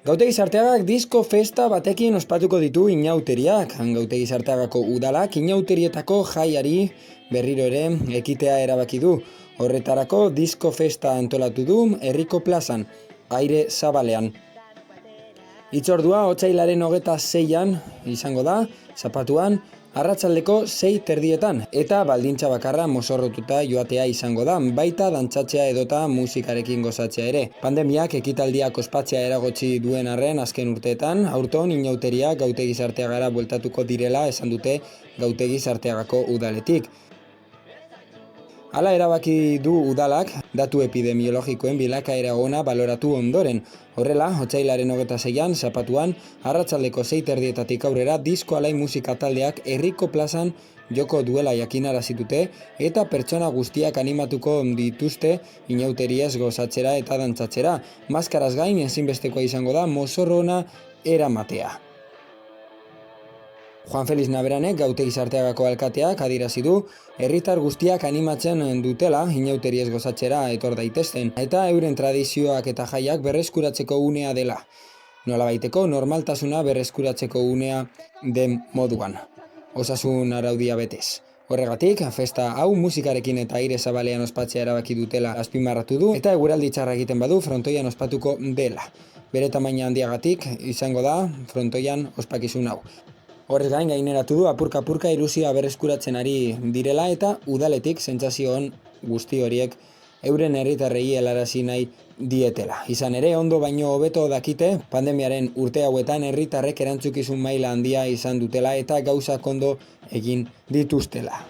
Gautegi Sarteagak disko festa batekin ospatuko ditu inauteriak. Gautegi Sarteagako udalak inauterietako jaiari berriro ere ekitea erabaki du. Horretarako disko festa antolatu du herriko plazan, Aire Zabalean. Hitzordua otsailaren 26an izango da, Zapatuan, arratsaldeko 6:30 eta baldintza bakarra mozorrotuta joatea izango da, baita dantzatzea edota musikarekin gozatzea ere. Pandemiak ekitaldiak ospatzea eragotzi duen arren azken urteetan, aurton inauteriak Gautegi Sarteagara bueltatuko direla esan dute Gautegi Sarteagako udaletik. Hala erabaki du udalak, datu epidemiologikoen bilakaera ona baloratu ondoren. Horrela, otsailaren 26an, Zapatuan, arratsaldeko 6:30 aurrera disko alai musika taldeak herriko plazan joko duela jakinarazi dute eta pertsona guztiak animatuko dituzte inauteriez gozatzera eta dantzatzera. Maskaraz gain ezinbestekoa izango da mozorro ona eramatea. Juan Felix Naberanek, Gautegi Sarteagako alkateak adierazi du, herritar guztiak animatzen dutela inauteriez gozatzera etor daitezen, eta euren tradizioak eta jaiak berreskuratzeko unea dela. Nolabaiteko normaltasuna berreskuratzeko unea den moduan. Osasun araudia betez. Horregatik, festa hau musikarekin eta Aire Zabalean ospatzea erabaki dutela azpimarratu du, eta eguraldi txarra egiten badu frontoian ospatuko dela. Bere tamaina handiagatik izango da frontoian ospakizun hau. Horrez gain gaineratu du apurka-apurka ilusioa berreskuratzen ari direla eta udaletik sentsazio on guzti horiek euren herritarrei helarazi nahi dietela. Izan ere, ondo baino hobeto dakite, pandemiaren urte hauetan herritarrek erantzukizun maila handia izan dutela eta gauzak ondo egin dituztela.